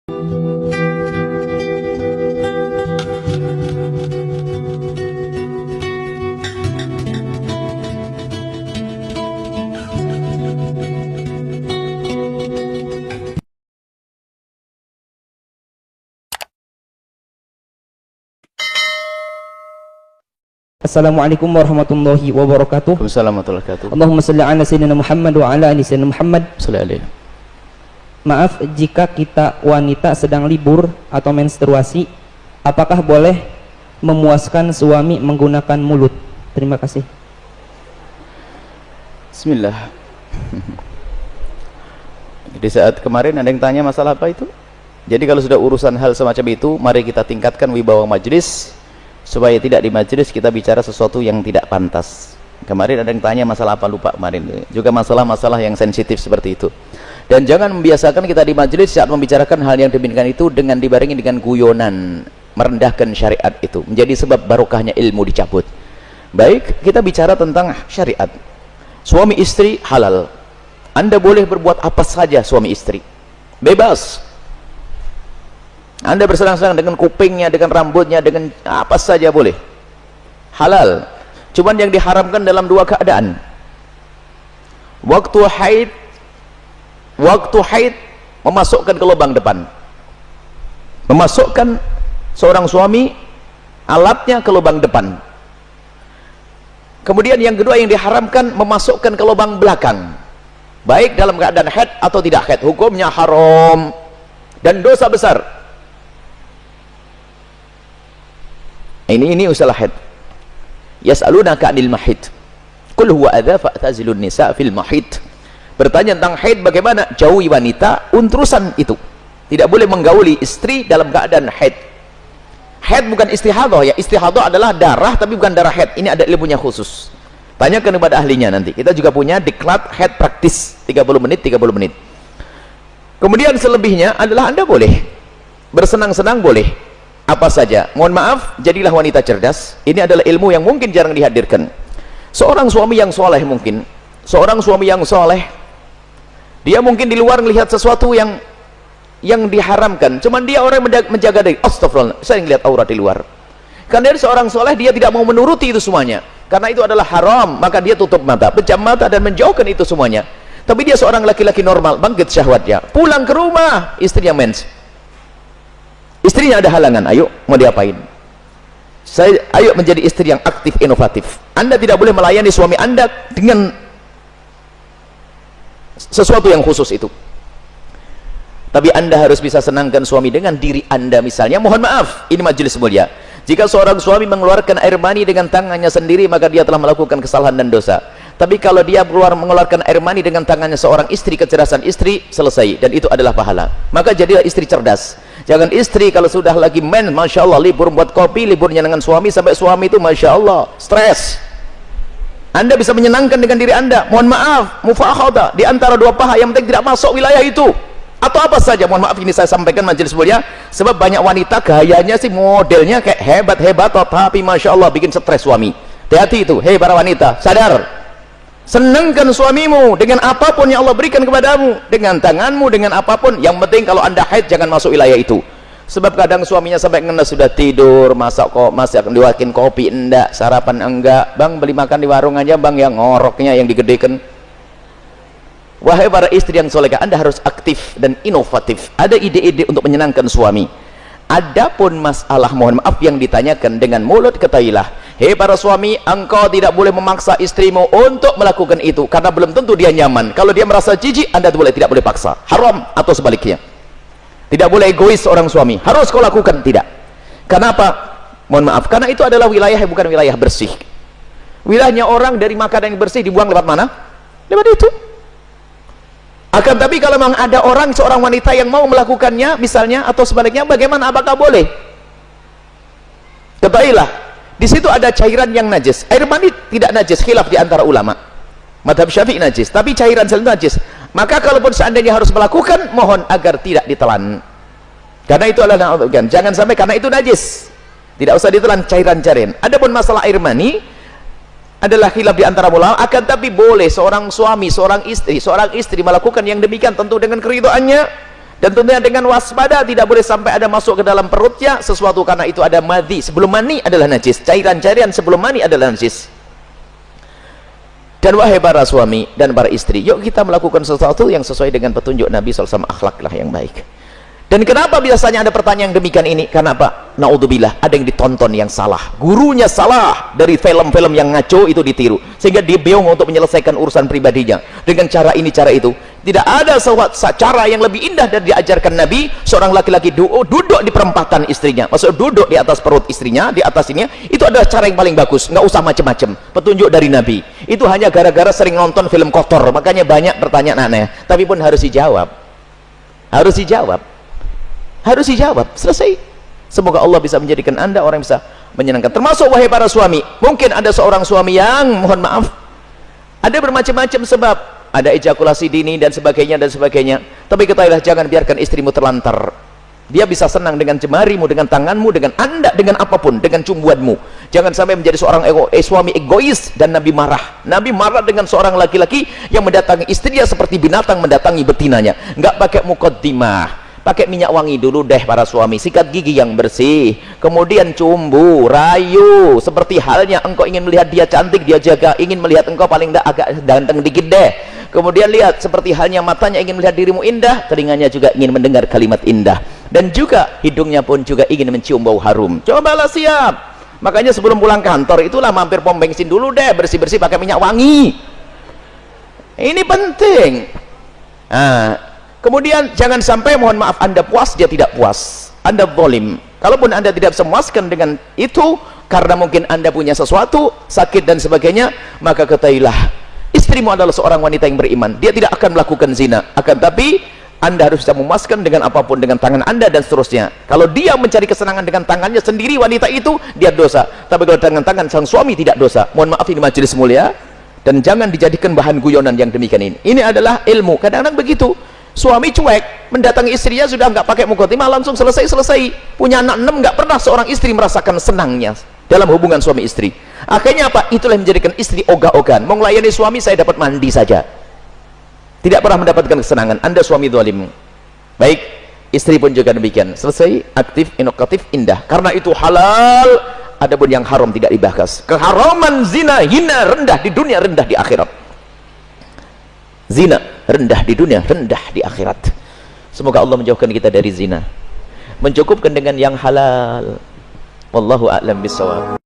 Assalamualaikum warahmatullahi wabarakatuh. Waalaikumsalam warahmatullahi wabarakatuh. Allahumma salli ala sayyidina Muhammad wa ala ali sayyidina Muhammad. Sallallahu. Maaf jika kita wanita sedang libur atau menstruasi, apakah boleh memuaskan suami menggunakan mulut? Terima kasih. Bismillah. Di saat kemarin ada yang tanya masalah apa itu? Jadi kalau sudah urusan hal semacam itu, mari kita tingkatkan wibawa majelis supaya tidak di majelis kita bicara sesuatu yang tidak pantas. Kemarin ada yang tanya masalah apa, lupa kemarin. Juga masalah-masalah yang sensitif seperti itu. Dan jangan membiasakan kita di majelis saat membicarakan hal yang demikian itu dengan dibarengi dengan guyonan, merendahkan syariat itu. Menjadi sebab barokahnya ilmu dicabut. Baik, kita bicara tentang syariat. Suami istri halal. Anda boleh berbuat apa saja suami istri. Bebas. Anda bersenang-senang dengan kupingnya, dengan rambutnya, dengan apa saja boleh. Halal. Cuman yang diharamkan dalam dua keadaan. Waktu haid memasukkan ke lubang depan. Memasukkan seorang suami alatnya ke lubang depan. Kemudian yang kedua yang diharamkan memasukkan ke lubang belakang. Baik dalam keadaan haid atau tidak haid, hukumnya haram dan dosa besar. Ini usalah haid. Yas'alunaka 'anil mahid. Qul huwa adza fa'tazilun nisa' fil mahid. Bertanya tentang haid, bagaimana? Jauhi wanita untrusan itu. Tidak boleh menggauli istri dalam keadaan haid. Haid bukan istihadah ya. Istihadah adalah darah tapi bukan darah haid. Ini ada ilmunya khusus. Tanyakan kepada ahlinya nanti. Kita juga punya diklat haid praktis 30 menit. Kemudian selebihnya adalah Anda boleh bersenang-senang, boleh apa saja. Mohon maaf, jadilah wanita cerdas. Ini adalah ilmu yang mungkin jarang dihadirkan. Seorang suami yang soleh mungkin, seorang suami yang soleh, dia mungkin di luar melihat sesuatu yang diharamkan, cuman dia orang yang menjaga diri. Astagfirullah, saya melihat aurat di luar. Karena dari seorang soleh, dia tidak mau menuruti itu semuanya, karena itu adalah haram, maka dia tutup mata, pejam mata dan menjauhkan itu semuanya. Tapi dia seorang laki-laki normal, bangkit syahwatnya, pulang ke rumah, istrinya mens. Istrinya ada halangan, ayo mau diapain? Ayo menjadi istri yang aktif, inovatif. Anda tidak boleh melayani suami Anda dengan sesuatu yang khusus itu. Tapi Anda harus bisa senangkan suami dengan diri Anda misalnya. Mohon maaf, ini majelis mulia. Jika seorang suami mengeluarkan air mani dengan tangannya sendiri, maka dia telah melakukan kesalahan dan dosa. Tapi kalau dia mengeluarkan air mani dengan tangannya seorang istri, kecerdasan istri, selesai. Dan itu adalah pahala. Maka jadilah istri cerdas. Jangan istri kalau sudah lagi Masya Allah, libur buat kopi, liburnya dengan suami, sampai suami itu Masya Allah, stres. Anda bisa menyenangkan dengan diri Anda. Mohon maaf, mufakhadah di antara dua paha, yang penting tidak masuk wilayah itu. Atau apa saja, mohon maaf ini saya sampaikan majelis mulia, sebab banyak wanita gayanya sih modelnya kayak hebat-hebat, tapi Masya Allah bikin stres suami. Hati-hati itu, hei para wanita, sadar. Senangkan suamimu dengan apapun yang Allah berikan kepadamu, dengan tanganmu, dengan apapun. Yang penting kalau Anda haid jangan masuk wilayah itu. Sebab kadang suaminya sampai ngenes sudah tidur, masak diwakin kopi enggak, sarapan enggak, bang beli makan di warung aja bang, yang ngoroknya yang digedekan. Wahai para istri yang solehah, Anda harus aktif dan inovatif. Ada ide-ide untuk menyenangkan suami. Adapun masalah mohon maaf yang ditanyakan dengan mulut, ketahuilah, hei para suami, engkau tidak boleh memaksa istrimu untuk melakukan itu, karena belum tentu dia nyaman. Kalau dia merasa jijik, Anda tidak boleh paksa, haram. Atau sebaliknya, tidak boleh egois seorang suami, harus kau lakukan, tidak. Kenapa? Mohon maaf, karena itu adalah wilayah yang bukan wilayah bersih. Wilayahnya orang dari makanan yang bersih dibuang lewat mana? Lewat itu. Akan tapi kalau memang ada seorang wanita yang mau melakukannya misalnya, atau sebaliknya, bagaimana, apakah boleh? Ketahuilah, di situ ada cairan yang najis. Air mani tidak najis, khilaf di antara ulama. Madhab Syafi'i najis, tapi cairan selalu najis. Maka kalaupun seandainya harus melakukan, mohon agar tidak ditelan. Karena itu adalah, jangan sampai karena itu najis. Tidak usah ditelan cairan-cairan. Adapun masalah air mani adalah khilaf di antara ulama, akan tapi boleh seorang suami, seorang istri melakukan yang demikian, tentu dengan keridhaannya, Dan tentunya dengan waspada, tidak boleh sampai ada masuk ke dalam perutnya sesuatu, karena itu ada madhi. Sebelum mani adalah najis, cairan-cairan sebelum mani adalah najis. Dan wahai para suami dan para istri, yuk kita melakukan sesuatu yang sesuai dengan petunjuk Nabi SAW, akhlaklah yang baik. Dan kenapa biasanya ada pertanyaan yang demikian ini? Karena apa? Naudzubillah, ada yang ditonton yang salah, gurunya salah, dari film-film yang ngaco itu ditiru, sehingga dia bingung untuk menyelesaikan urusan pribadinya dengan cara ini, cara itu. Tidak ada cara yang lebih indah dari diajarkan Nabi. Seorang laki-laki duduk di perempatan istrinya, maksud duduk di atas perut istrinya, di atas ini, itu adalah cara yang paling bagus. Nggak usah macam-macam, petunjuk dari Nabi. Itu hanya gara-gara sering nonton film kotor, makanya banyak pertanyaan aneh. Tapi pun harus dijawab, harus dijawab, harus dijawab, selesai. Semoga Allah bisa menjadikan Anda orang yang bisa menyenangkan. Termasuk wahai para suami, mungkin ada seorang suami yang, mohon maaf, ada bermacam-macam sebab, ada ejakulasi dini dan sebagainya dan sebagainya. Tapi ketahuilah, jangan biarkan istrimu terlantar. Dia bisa senang dengan jemarimu, dengan tanganmu, dengan Anda, dengan apapun, dengan cumbuanmu. Jangan sampai menjadi seorang suami egois. Dan Nabi marah. Nabi marah dengan seorang laki-laki yang mendatangi istrinya seperti binatang mendatangi betinanya. Nggak pakai muqaddimah, pakai minyak wangi dulu deh para suami, sikat gigi yang bersih, kemudian cumbu, rayu, seperti halnya engkau ingin melihat dia cantik, dia jaga ingin melihat engkau paling tidak agak ganteng dikit deh. Kemudian lihat, seperti halnya matanya ingin melihat dirimu indah, telinganya juga ingin mendengar kalimat indah, dan juga hidungnya pun juga ingin mencium bau harum. Cobalah siap. Makanya sebelum pulang kantor itulah mampir pom bensin dulu deh, bersih-bersih pakai minyak wangi. Ini penting. Kemudian jangan sampai, mohon maaf, Anda puas, dia tidak puas, Anda zalim. Kalaupun Anda tidak bisa memuaskan dengan itu, karena mungkin Anda punya sesuatu, sakit dan sebagainya, maka ketahuilah, istrimu adalah seorang wanita yang beriman. Dia tidak akan melakukan zina, akan tapi Anda harus bisa memuaskan dengan apapun, dengan tangan Anda dan seterusnya. Kalau dia mencari kesenangan dengan tangannya sendiri, wanita itu, dia dosa. Tapi kalau dengan tangan sang suami, tidak dosa. Mohon maaf, ini majelis mulia, dan jangan dijadikan bahan guyonan yang demikian ini. Ini adalah ilmu. Kadang-kadang begitu, suami cuek, mendatangi istrinya sudah nggak pakai muqaddimah, langsung selesai. Punya anak 6, nggak pernah seorang istri merasakan senangnya dalam hubungan suami istri. Akhirnya apa? Itulah yang menjadikan istri ogah-ogahan. Mau melayani suami, saya dapat mandi saja, tidak pernah mendapatkan kesenangan. Anda suami zalim. Baik, istri pun juga demikian. Selesai, aktif, inovatif, indah. Karena itu halal. Adapun yang haram tidak dibahas. Keharaman zina, hina, rendah di dunia, rendah di akhirat. Zina rendah di dunia, rendah di akhirat. Semoga Allah menjauhkan kita dari zina, mencukupkan dengan yang halal. Wallahu a'lam bishawab.